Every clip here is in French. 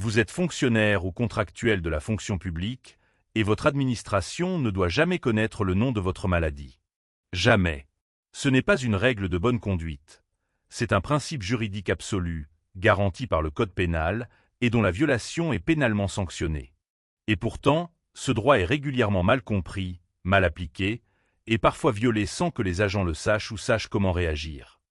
Vous êtes fonctionnaire ou contractuel de la fonction publique et votre administration ne doit jamais connaître le nom de votre maladie. Jamais. Ce n'est pas une règle de bonne conduite. C'est un principe juridique absolu, garanti par le Code pénal et dont la violation est pénalement sanctionnée. Et pourtant, ce droit est régulièrement mal compris, mal appliqué, et parfois violé sans que les agents le sachent ou sachent comment réagir.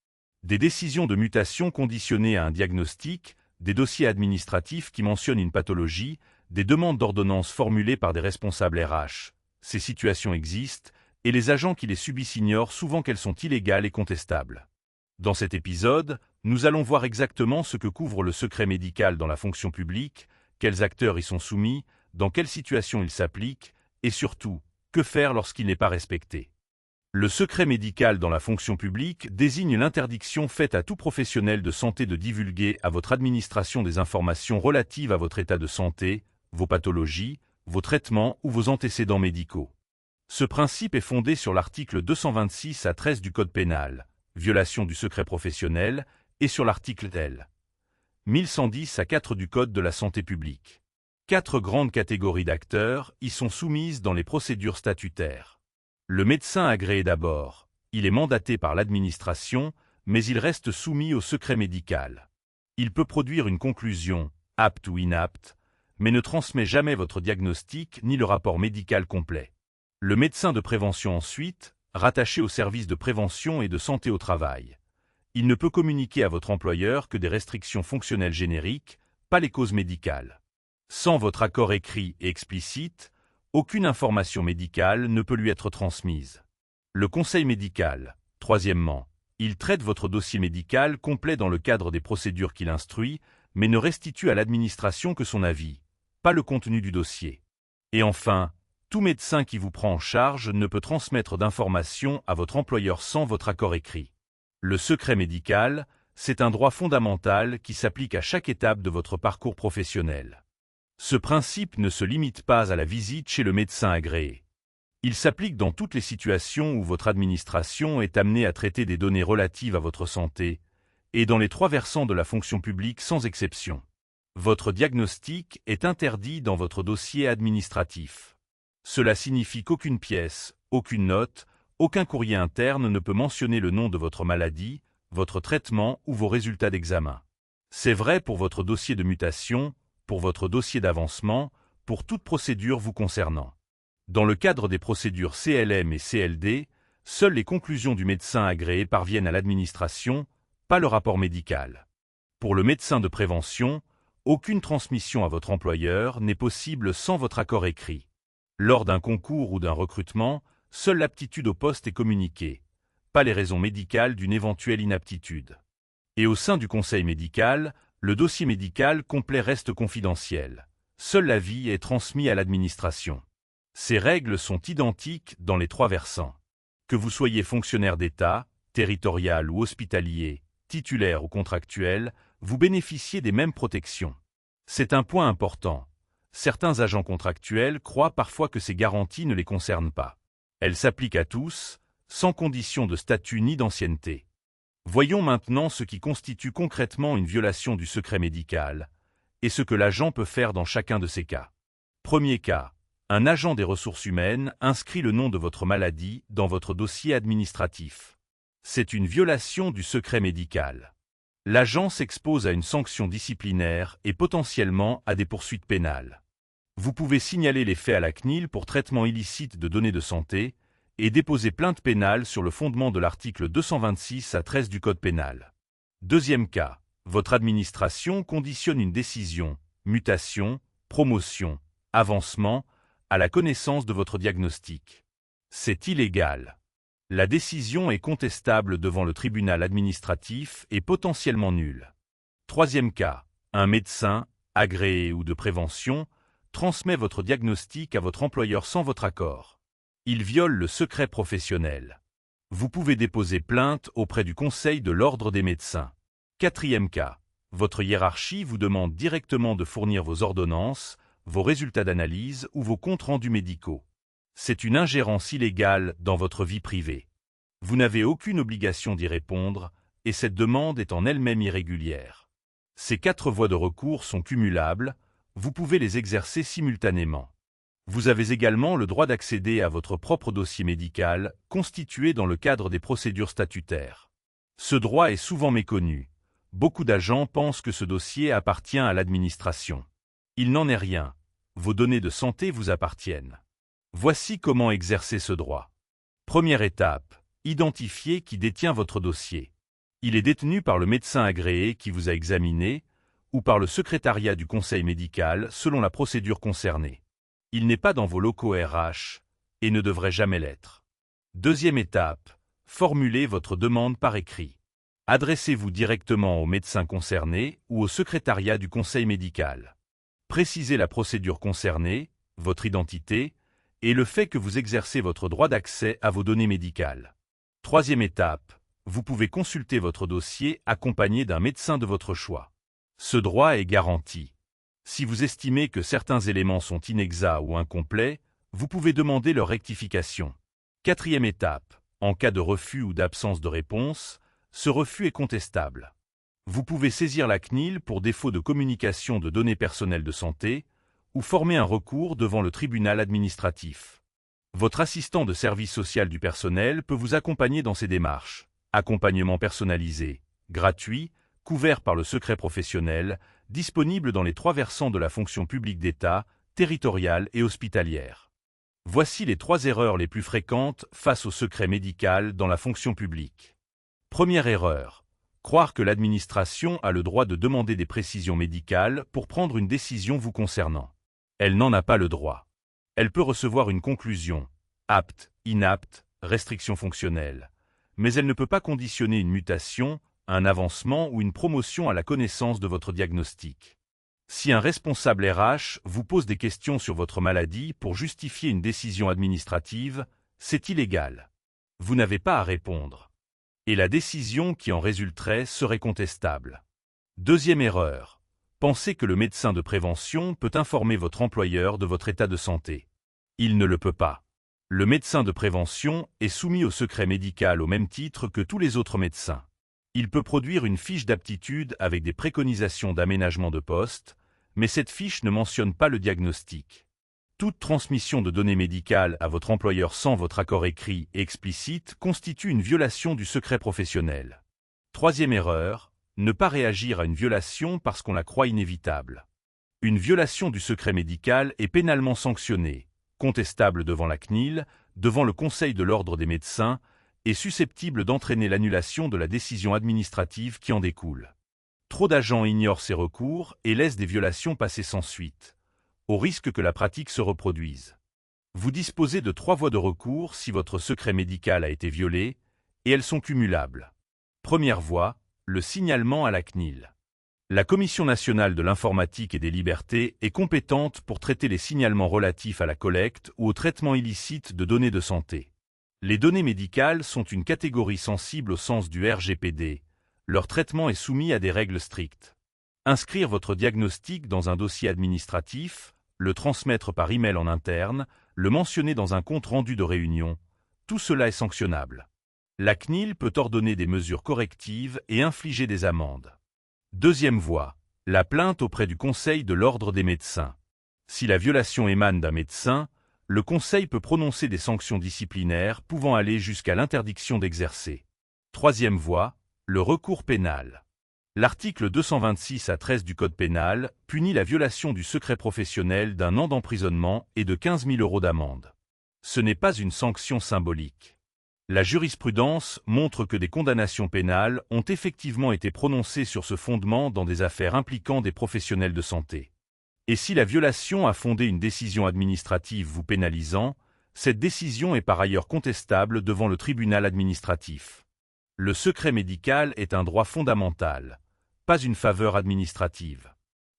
Des décisions de mutation conditionnées à un diagnostic, des dossiers administratifs qui mentionnent une pathologie, des demandes d'ordonnance formulées par des responsables RH. Ces situations existent, et les agents qui les subissent ignorent souvent qu'elles sont illégales et contestables. Dans cet épisode, nous allons voir exactement ce que couvre le secret médical dans la fonction publique, quels acteurs y sont soumis, dans quelles situations il s'applique, et surtout, que faire lorsqu'il n'est pas respecté. Le secret médical dans la fonction publique désigne l'interdiction faite à tout professionnel de santé de divulguer à votre administration des informations relatives à votre état de santé, vos pathologies, vos traitements ou vos antécédents médicaux. Ce principe est fondé sur l'article 226 à 13 du Code pénal, violation du secret professionnel, et sur l'article L. 1110 à 4 du Code de la santé publique. 4 grandes catégories d'acteurs y sont soumises dans les procédures statutaires. Le médecin agréé d'abord, il est mandaté par l'administration, mais il reste soumis au secret médical. Il peut produire une conclusion, apte ou inapte, mais ne transmet jamais votre diagnostic ni le rapport médical complet. Le médecin de prévention ensuite, rattaché au service de prévention et de santé au travail. Il ne peut communiquer à votre employeur que des restrictions fonctionnelles génériques, pas les causes médicales. Sans votre accord écrit et explicite, aucune information médicale ne peut lui être transmise. Le conseil médical, troisièmement, il traite votre dossier médical complet dans le cadre des procédures qu'il instruit, mais ne restitue à l'administration que son avis, pas le contenu du dossier. Et enfin, tout médecin qui vous prend en charge ne peut transmettre d'informations à votre employeur sans votre accord écrit. Le secret médical, c'est un droit fondamental qui s'applique à chaque étape de votre parcours professionnel. Ce principe ne se limite pas à la visite chez le médecin agréé. Il s'applique dans toutes les situations où votre administration est amenée à traiter des données relatives à votre santé, et dans les 3 versants de la fonction publique sans exception. Votre diagnostic est interdit dans votre dossier administratif. Cela signifie qu'aucune pièce, aucune note, aucun courrier interne ne peut mentionner le nom de votre maladie, votre traitement ou vos résultats d'examen. C'est vrai pour votre dossier de mutation, pour votre dossier d'avancement, pour toute procédure vous concernant. Dans le cadre des procédures CLM et CLD, seules les conclusions du médecin agréé parviennent à l'administration, pas le rapport médical. Pour le médecin de prévention, aucune transmission à votre employeur n'est possible sans votre accord écrit. Lors d'un concours ou d'un recrutement, seule l'aptitude au poste est communiquée, pas les raisons médicales d'une éventuelle inaptitude. Et au sein du conseil médical, le dossier médical complet reste confidentiel. Seul l'avis est transmis à l'administration. Ces règles sont identiques dans les 3 versants. Que vous soyez fonctionnaire d'État, territorial ou hospitalier, titulaire ou contractuel, vous bénéficiez des mêmes protections. C'est un point important. Certains agents contractuels croient parfois que ces garanties ne les concernent pas. Elles s'appliquent à tous, sans condition de statut ni d'ancienneté. Voyons maintenant ce qui constitue concrètement une violation du secret médical, et ce que l'agent peut faire dans chacun de ces cas. Premier cas, un agent des ressources humaines inscrit le nom de votre maladie dans votre dossier administratif. C'est une violation du secret médical. L'agent s'expose à une sanction disciplinaire et potentiellement à des poursuites pénales. Vous pouvez signaler les faits à la CNIL pour traitement illicite de données de santé et déposer plainte pénale sur le fondement de l'article 226 à 13 du Code pénal. Deuxième cas, votre administration conditionne une décision, mutation, promotion, avancement, à la connaissance de votre diagnostic. C'est illégal. La décision est contestable devant le tribunal administratif et potentiellement nulle. Troisième cas, un médecin, agréé ou de prévention, transmet votre diagnostic à votre employeur sans votre accord. Il viole le secret professionnel. Vous pouvez déposer plainte auprès du Conseil de l'Ordre des médecins. Quatrième cas, votre hiérarchie vous demande directement de fournir vos ordonnances, vos résultats d'analyse ou vos comptes rendus médicaux. C'est une ingérence illégale dans votre vie privée. Vous n'avez aucune obligation d'y répondre et cette demande est en elle-même irrégulière. Ces 4 voies de recours sont cumulables, Vous pouvez les exercer simultanément. Vous avez également le droit d'accéder à votre propre dossier médical, constitué dans le cadre des procédures statutaires. Ce droit est souvent méconnu. Beaucoup d'agents pensent que ce dossier appartient à l'administration. Il n'en est rien. Vos données de santé vous appartiennent. Voici comment exercer ce droit. Première étape, identifier qui détient votre dossier. Il est détenu par le médecin agréé qui vous a examiné ou par le secrétariat du conseil médical selon la procédure concernée. Il n'est pas dans vos locaux RH et ne devrait jamais l'être. Deuxième étape, formulez votre demande par écrit. Adressez-vous directement au médecin concerné ou au secrétariat du conseil médical. Précisez la procédure concernée, votre identité et le fait que vous exercez votre droit d'accès à vos données médicales. Troisième étape, vous pouvez consulter votre dossier accompagné d'un médecin de votre choix. Ce droit est garanti. Si vous estimez que certains éléments sont inexacts ou incomplets, vous pouvez demander leur rectification. Quatrième étape, en cas de refus ou d'absence de réponse, ce refus est contestable. Vous pouvez saisir la CNIL pour défaut de communication de données personnelles de santé ou former un recours devant le tribunal administratif. Votre assistant de service social du personnel peut vous accompagner dans ces démarches. Accompagnement personnalisé, gratuit, couvert par le secret professionnel, disponible dans les 3 versants de la fonction publique d'État, territoriale et hospitalière. Voici les 3 erreurs les plus fréquentes face au secret médical dans la fonction publique. Première erreur. Croire que l'administration a le droit de demander des précisions médicales pour prendre une décision vous concernant. Elle n'en a pas le droit. Elle peut recevoir une conclusion, apte, inapte, restriction fonctionnelle, mais elle ne peut pas conditionner une mutation, un avancement ou une promotion à la connaissance de votre diagnostic. Si un responsable RH vous pose des questions sur votre maladie pour justifier une décision administrative, c'est illégal. Vous n'avez pas à répondre. Et la décision qui en résulterait serait contestable. Deuxième erreur. Pensez que le médecin de prévention peut informer votre employeur de votre état de santé. Il ne le peut pas. Le médecin de prévention est soumis au secret médical au même titre que tous les autres médecins. Il peut produire une fiche d'aptitude avec des préconisations d'aménagement de poste, mais cette fiche ne mentionne pas le diagnostic. Toute transmission de données médicales à votre employeur sans votre accord écrit et explicite constitue une violation du secret professionnel. Troisième erreur, ne pas réagir à une violation parce qu'on la croit inévitable. Une violation du secret médical est pénalement sanctionnée, contestable devant la CNIL, devant le Conseil de l'ordre des médecins, et susceptible d'entraîner l'annulation de la décision administrative qui en découle. Trop d'agents ignorent ces recours et laissent des violations passer sans suite, au risque que la pratique se reproduise. Vous disposez de 3 voies de recours si votre secret médical a été violé, et elles sont cumulables. Première voie, le signalement à la CNIL. La Commission nationale de l'informatique et des libertés est compétente pour traiter les signalements relatifs à la collecte ou au traitement illicite de données de santé. Les données médicales sont une catégorie sensible au sens du RGPD. Leur traitement est soumis à des règles strictes. Inscrire votre diagnostic dans un dossier administratif, le transmettre par email en interne, le mentionner dans un compte rendu de réunion, tout cela est sanctionnable. La CNIL peut ordonner des mesures correctives et infliger des amendes. Deuxième voie, la plainte auprès du Conseil de l'ordre des médecins. Si la violation émane d'un médecin, le Conseil peut prononcer des sanctions disciplinaires pouvant aller jusqu'à l'interdiction d'exercer. Troisième voie, le recours pénal. L'article 226 à 13 du Code pénal punit la violation du secret professionnel d'1 an d'emprisonnement et de 15 000 € d'amende. Ce n'est pas une sanction symbolique. La jurisprudence montre que des condamnations pénales ont effectivement été prononcées sur ce fondement dans des affaires impliquant des professionnels de santé. Et si la violation a fondé une décision administrative vous pénalisant, cette décision est par ailleurs contestable devant le tribunal administratif. Le secret médical est un droit fondamental, pas une faveur administrative.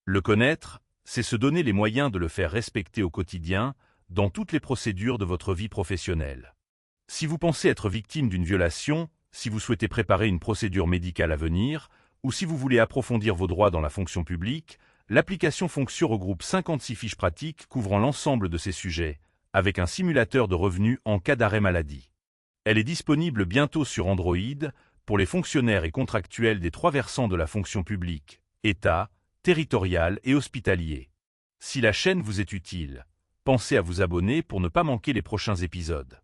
Le connaître, c'est se donner les moyens de le faire respecter au quotidien, dans toutes les procédures de votre vie professionnelle. Si vous pensez être victime d'une violation, si vous souhaitez préparer une procédure médicale à venir, ou si vous voulez approfondir vos droits dans la fonction publique, l'application Fonction regroupe 56 fiches pratiques couvrant l'ensemble de ces sujets, avec un simulateur de revenus en cas d'arrêt maladie. Elle est disponible bientôt sur Android pour les fonctionnaires et contractuels des 3 versants de la fonction publique, État, territorial et hospitalier. Si la chaîne vous est utile, pensez à vous abonner pour ne pas manquer les prochains épisodes.